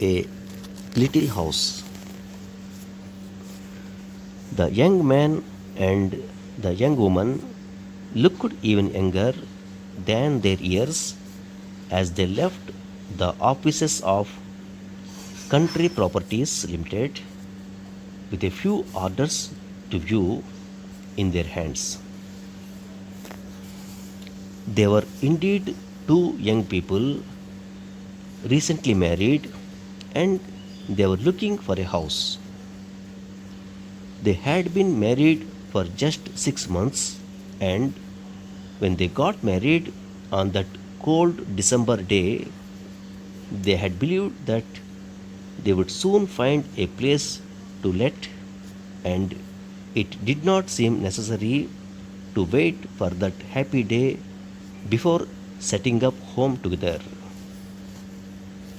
a little house. The young man and the young woman looked even younger than their years as they left the offices of Country Properties Limited with a few orders to view in their hands. They were indeed two young people, recently married, and they were looking for a house. They had been married for just 6 months, and when they got married on that cold December day, they had believed that they would soon find a place to let, and it did not seem necessary to wait for that happy day before setting up home together.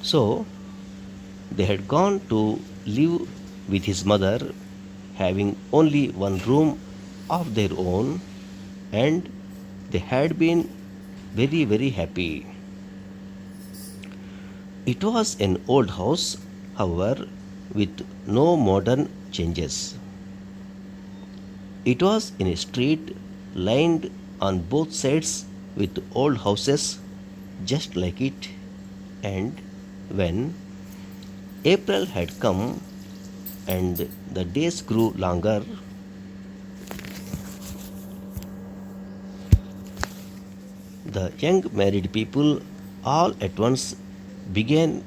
So they had gone to live with his mother, having only one room of their own, and they had been very happy. It was an old house, however, with no modern changes. It was in a street lined on both sides with old houses just like it, and when April had come and the days grew longer, the young married people all at once began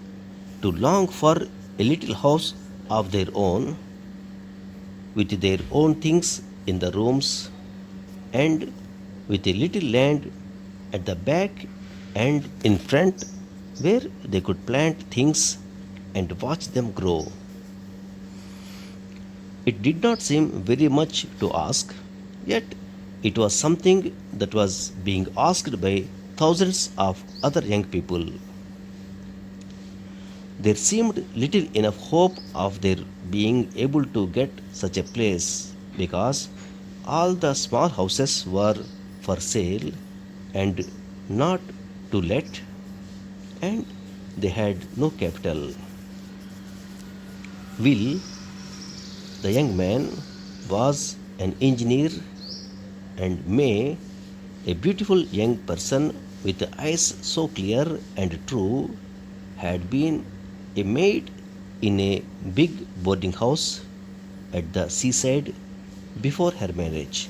to long for a little house of their own, with their own things in the rooms, and with a little land at the back and in front where they could plant things and watch them grow. It did not seem very much to ask, yet it was something that was being asked by thousands of other young people. There seemed little enough hope of their being able to get such a place because all the small houses were for sale and not to let, and they had no capital. Will, the young man, was an engineer, and May, a beautiful young person with eyes so clear and true, had been a maid in a big boarding house at the seaside before her marriage.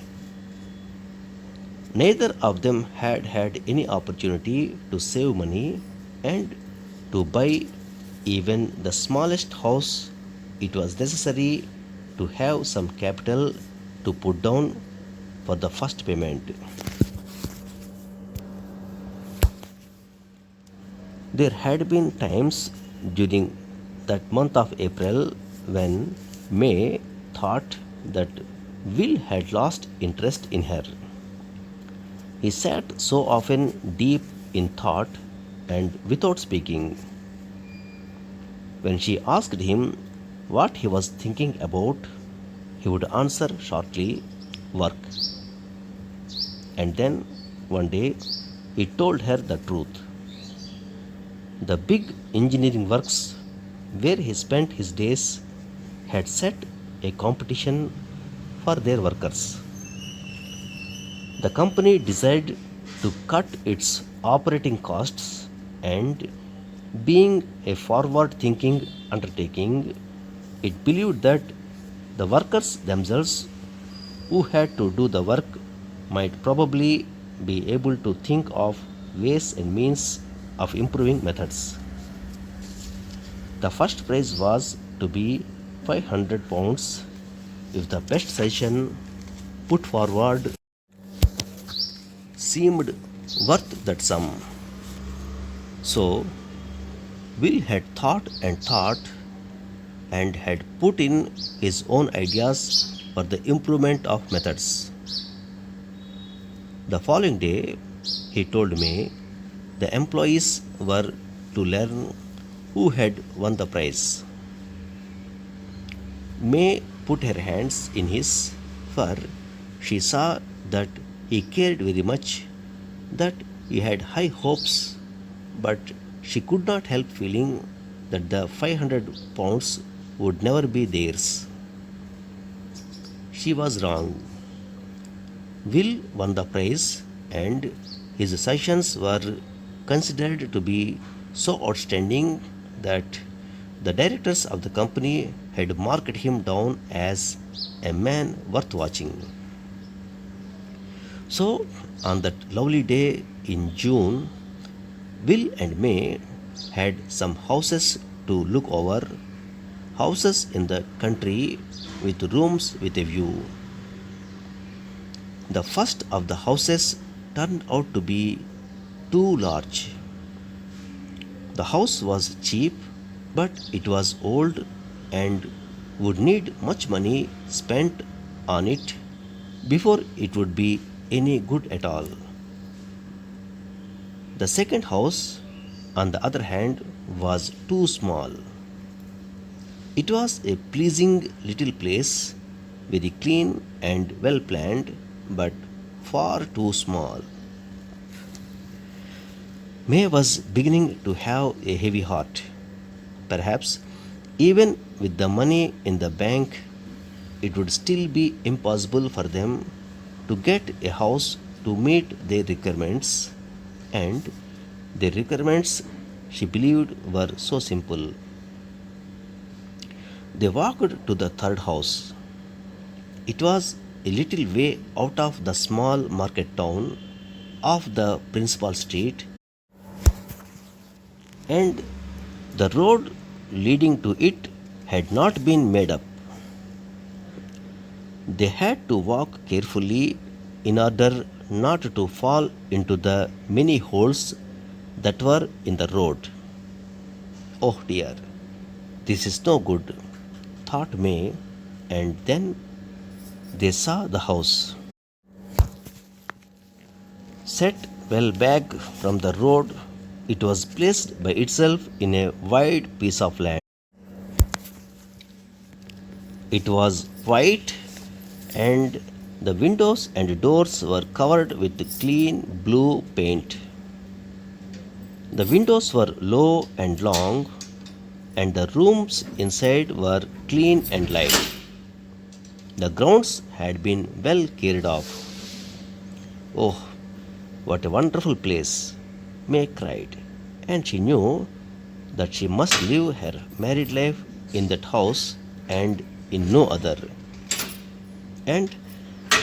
Neither of them had had any opportunity to save money and to buy even the smallest house. It was necessary to have some capital to put down for the first payment. There had been times during that month of April when May thought that Will had lost interest in her. He sat so often deep in thought and without speaking. When she asked him what he was thinking about, he would answer shortly, work. And then one day he told her the truth. The big engineering works where he spent his days had set a competition for their workers. The company decided to cut its operating costs, and being a forward thinking undertaking, it believed that the workers themselves who had to do the work might probably be able to think of ways and means of improving methods. The first prize was to be £500 if the best suggestion put forward seemed worth that sum. So Will had thought and had put in his own ideas for the improvement of methods. The following day, he told me the employees were to learn who had won the prize. May put her hands in his, for she saw that he cared very much, that he had high hopes, but she could not help feeling that the 500 pounds would never be theirs. She was wrong. Will won the prize, and his suggestions were considered to be so outstanding that the directors of the company had marked him down as a man worth watching. So, on that lovely day in June, Will and May had some houses to look over, houses in the country with rooms with a view. The first of the houses turned out to be too large. The house was cheap, but it was old and would need much money spent on it before it would be any good at all. The second house, on the other hand, was too small. It was a pleasing little place, very clean and well planned, but far too small. May was beginning to have a heavy heart. Perhaps, even with the money in the bank, it would still be impossible for them to get a house to meet their requirements, and their requirements, she believed, were so simple. They walked to the third house. It was a little way out of the small market town, off the principal street, and the road leading to it had not been made up. They had to walk carefully in order not to fall into the many holes that were in the road. Oh dear, this is no good, thought May, and then they saw the house. Set well back from the road, it was placed by itself in a wide piece of land. It was white, and the windows and doors were covered with clean blue paint. The windows were low and long, and the rooms inside were clean and light. The grounds had been well cared of. Oh, what a wonderful place! May cried, and she knew that she must live her married life in that house and in no other. And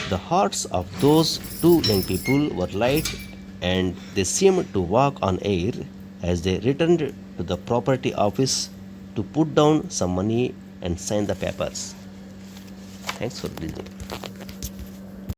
the hearts of those two young people were light, and they seemed to walk on air as they returned to the property office to put down some money and sign the papers. Thanks for listening.